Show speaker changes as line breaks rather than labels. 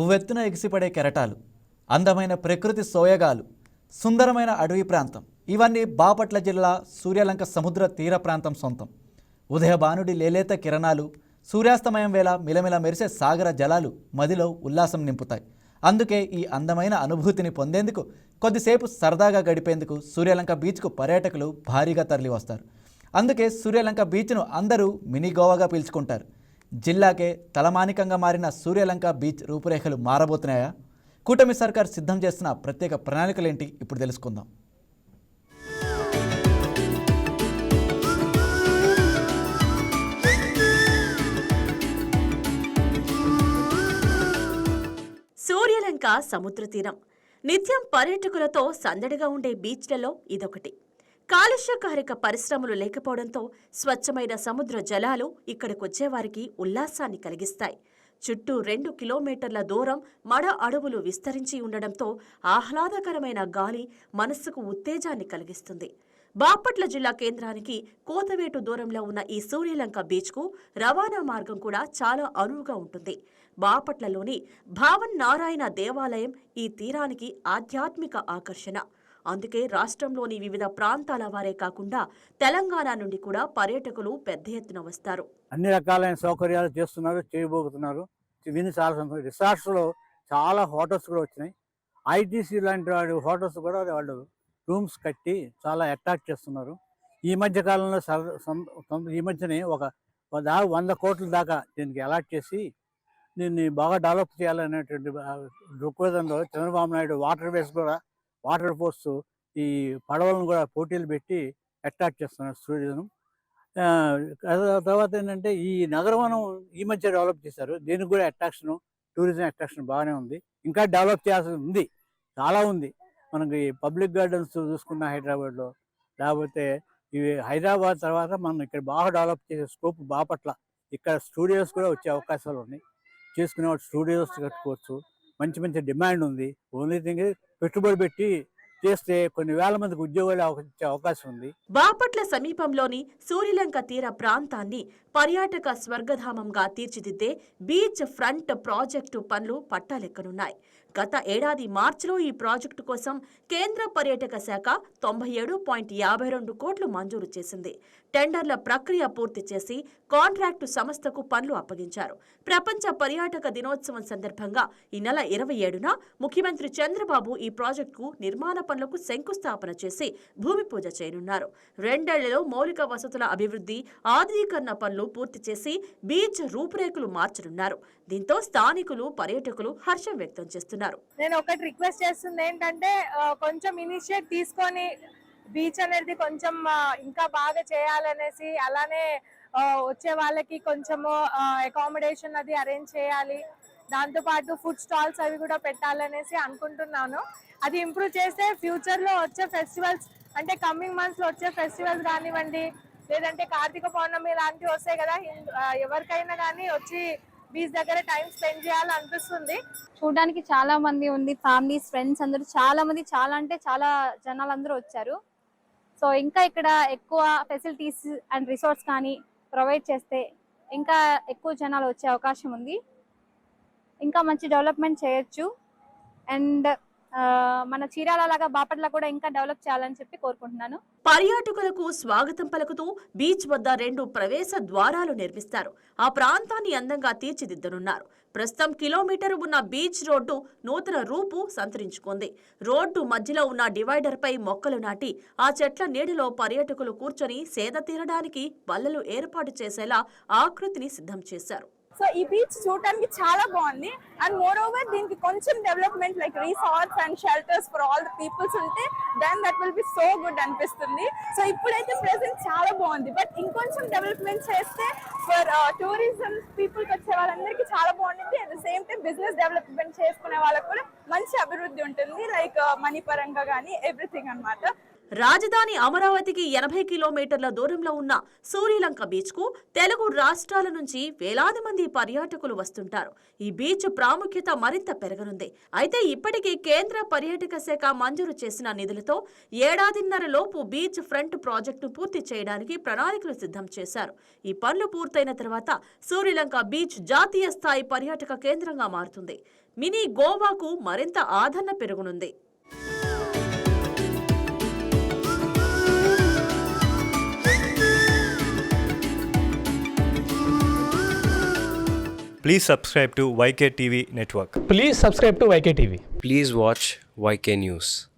ఉవ్వెత్తున ఎగిసిపడే కెరటాలు, అందమైన ప్రకృతి సోయగాలు, సుందరమైన అడవి ప్రాంతం ఇవన్నీ బాపట్ల జిల్లా సూర్యలంక సముద్ర తీర ప్రాంతం సొంతం. ఉదయభానుడి లేలేత కిరణాలు, సూర్యాస్తమయం వేళ మిలమిల మెరిసే సాగర జలాలు మదిలో ఉల్లాసం నింపుతాయి. అందుకే ఈ అందమైన అనుభూతిని పొందేందుకు, కొద్దిసేపు సరదాగా గడిపేందుకు సూర్యలంక బీచ్కు పర్యాటకులు భారీగా తరలి వస్తారు. అందుకే సూర్యలంక బీచ్ను అందరూ మినీ గోవాగా పిలుచుకుంటారు. జిల్లాకే తలమానికంగా మారిన సూర్యలంక బీచ్ రూపురేఖలు మారబోతున్నాయా? కూటమి సర్కార్ సిద్ధం చేస్తున్న ప్రత్యేక ప్రణాళికలేంటి ఇప్పుడు తెలుసుకుందాం.
సూర్యలంక సముద్ర తీరం నిత్యం పర్యాటకులతో సందడిగా ఉండే బీచ్లలో ఇదొకటి. కాలుష్యకారక పరిశ్రమలు లేకపోవడంతో స్వచ్ఛమైన సముద్ర జలాలు ఇక్కడికొచ్చేవారికి ఉల్లాసాన్ని కలిగిస్తాయి. చుట్టూ 2 కిలోమీటర్ల దూరం మడ అడవులు విస్తరించి ఉండడంతో ఆహ్లాదకరమైన గాలి మనస్సుకు ఉత్తేజాన్ని కలిగిస్తుంది. బాపట్ల జిల్లా కేంద్రానికి కోతవేటు దూరంలో ఉన్న ఈ సూర్యలంక బీచ్కు రవాణా మార్గం కూడా చాలా అనువుగా ఉంటుంది. బాపట్లలోని భావన్ నారాయణ దేవాలయం ఈ తీరానికి ఆధ్యాత్మిక ఆకర్షణ. అందుకే రాష్ట్రంలోని వివిధ ప్రాంతాల వారే కాకుండా తెలంగాణ నుండి కూడా పర్యాటకులు పెద్ద ఎత్తున వస్తారు.
అన్ని రకాలైన సౌకర్యాలు చేస్తున్నారు, చేయబోతున్నారు. విని చాలా రిసార్ట్స్లో చాలా హోటల్స్ కూడా వచ్చినాయి. ఐటీసీ లాంటి హోటల్స్ కూడా వాళ్ళు రూమ్స్ కట్టి చాలా అట్రాక్ట్ చేస్తున్నారు. ఈ మధ్య కాలంలో ఈ మధ్యనే ఒక 100 కోట్ల దాకా దీనికి అలాట్ చేసి దీన్ని బాగా డెవలప్ చేయాలనేటువంటి దృక్పథంలో చంద్రబాబు నాయుడు వాటర్ ఫోర్స్ ఈ పడవలను కూడా పోటీలు పెట్టి అట్రాక్ట్ చేస్తున్నారు టూరిజం. తర్వాత ఏంటంటే ఈ నగరవనం ఈ మధ్య డెవలప్ చేశారు. దీనికి కూడా టూరిజం అట్రాక్షన్ బాగానే ఉంది. ఇంకా డెవలప్ చేయాల్సి ఉంది, చాలా ఉంది. మనకి పబ్లిక్ గార్డెన్స్ చూసుకున్న హైదరాబాద్లో, లేకపోతే ఇవి హైదరాబాద్ తర్వాత మనం ఇక్కడ బాగా డెవలప్ చేసే స్కోప్ బాపట్ల. ఇక్కడ స్టూడియోస్ కూడా వచ్చే అవకాశాలు ఉన్నాయి. చేసుకునే స్టూడియోస్ కట్టుకోవచ్చు. మంచి మంచి డిమాండ్ ఉంది. ఓన్లీ థింగ్ పెట్టుబడి పెట్టి చేస్తే కొన్ని వేల మందికి ఉద్యోగాలు ఇచ్చే అవకాశం ఉంది.
బాపట్ల సమీపంలోని సూర్యలంక తీర ప్రాంతాన్ని పర్యాటక స్వర్గధామంగా తీర్చిదిద్దే బీచ్ ఫ్రంట్ ప్రాజెక్టు పనులు పట్టాలెక్కనున్నాయి. గత ఏడాది మార్చిలో ఈ ప్రాజెక్టు కోసం కేంద్ర పర్యాటక శాఖ 97.52 కోట్లు మంజూరు చేసింది. టెండర్ల ప్రక్రియ పూర్తి చేసి కాంట్రాక్టు సంస్థకు పనులు అప్పగించారు. ప్రపంచ పర్యాటక దినోత్సవం సందర్భంగా ఈ నెల 27న ముఖ్యమంత్రి చంద్రబాబు ఈ ప్రాజెక్టుకు నిర్మాణ పనులకు శంకుస్థాపన చేసి భూమి పూజ చేయనున్నారు. 2 ఏళ్లలో మౌలిక వసతుల అభివృద్ధి, ఆధునీకరణ పనులు పూర్తి చేసి బీచ్ రూపురేఖలు మార్చనున్నారు. దీంతో స్థానికులు, పర్యాటకులు హర్షం వ్యక్తం చేస్తున్నారు.
నేను ఒకటి రిక్వెస్ట్ చేస్తుంది ఏంటంటే కొంచెం ఇనిషియేట్ తీసుకొని బీచ్ అనేది కొంచెం ఇంకా బాగా చేయాలనేసి, అలానే వచ్చే వాళ్ళకి కొంచెము అకామిడేషన్ అది అరేంజ్ చేయాలి. దాంతోపాటు ఫుడ్ స్టాల్స్ అవి కూడా పెట్టాలనేసి అనుకుంటున్నాను. అది ఇంప్రూవ్ చేస్తే ఫ్యూచర్లో వచ్చే ఫెస్టివల్స్, అంటే కమింగ్ మంత్స్లో వచ్చే ఫెస్టివల్స్ కానివ్వండి, లేదంటే కార్తీక పౌర్ణమి లాంటివి వస్తాయి కదా, ఎవరికైనా కానీ వచ్చి బీచ్ దగ్గర టైం స్పెండ్ చేయాలనిపిస్తుంది.
చూడడానికి చాలా మంది ఉంది, ఫ్యామిలీస్, ఫ్రెండ్స్ అందరూ చాలా మంది, చాలా అంటే చాలా జనాలు అందరూ వచ్చారు. సో ఇంకా ఇక్కడ ఎక్కువ ఫెసిలిటీస్ అండ్ రిసార్ట్స్ కానీ ప్రొవైడ్ చేస్తే ఇంకా ఎక్కువ జనాలు వచ్చే అవకాశం ఉంది. ఇంకా మంచి డెవలప్మెంట్ చేయొచ్చు. అండ్ మన చీరాల లాగా బాపట్ల కూడా ఇంకా డెవలప్ చేయాలని చెప్పి కోరుకుంటున్నాను.
పర్యాటకులకు స్వాగతం పలుకుతూ బీచ్ వద్ద 2 ప్రవేశ ద్వారాలు నిర్మిస్తారు. ఆ ప్రాంతాన్ని అందంగా తీర్చిదిద్దనున్నారు. ప్రస్తుతం కిలోమీటర్ ఉన్న బీచ్ రోడ్డు నూతన రూపు సంతరించుకుంది. రోడ్డు మధ్యలో ఉన్న డివైడర్ పై మొక్కలు నాటి ఆ చెట్ల నీడలో పర్యాటకులు కూర్చొని సేద తీరడానికి బల్లలు ఏర్పాటు చేసేలా ఆకృతిని సిద్ధం చేశారు.
సో ఈ బీచ్ చూడడానికి చాలా బాగుంది. అండ్ మోర్ ఓవర్ దీనికి కొంచెం development like resorts and shelters for all the peoples ఉంటే then that will be so good అనిపిస్తుంది. సో ఇప్పుడైతే ప్రెసెంట్ చాలా బాగుంది, బట్ ఇంకొంచెం డెవలప్మెంట్ చేస్తే ఫర్ టూరిజం పీపుల్కి వచ్చే వాళ్ళందరికీ చాలా బాగుంటుంది. At the same time business development చేసుకునే వాళ్ళకి కూడా మంచి అభివృద్ధి ఉంటుంది, లైక్ మనీ పరంగా కానీ ఎవ్రీథింగ్ అన్నమాట.
రాజధాని అమరావతికి 80 కిలోమీటర్ల దూరంలో ఉన్న సూర్యలంక బీచ్కు తెలుగు రాష్ట్రాల నుంచి వేలాది మంది పర్యాటకులు వస్తుంటారు. ఈ బీచ్ ప్రాముఖ్యత మరింత పెరగనుంది. అయితే ఇప్పటికే కేంద్ర పర్యాటక శాఖ మంజూరు చేసిన నిధులతో ఏడాదిన్నర లోపు బీచ్ ఫ్రంట్ ప్రాజెక్టును పూర్తి చేయడానికి ప్రణాళికలు సిద్ధం చేశారు. ఈ పనులు పూర్తయిన తర్వాత సూర్యలంక బీచ్ జాతీయ స్థాయి పర్యాటక కేంద్రంగా మారుతుంది. మినీ గోవాకు మరింత ఆదరణ పెరగనుంది.
Please subscribe to YK TV Network.
Please subscribe to YK TV.
Please watch YK News.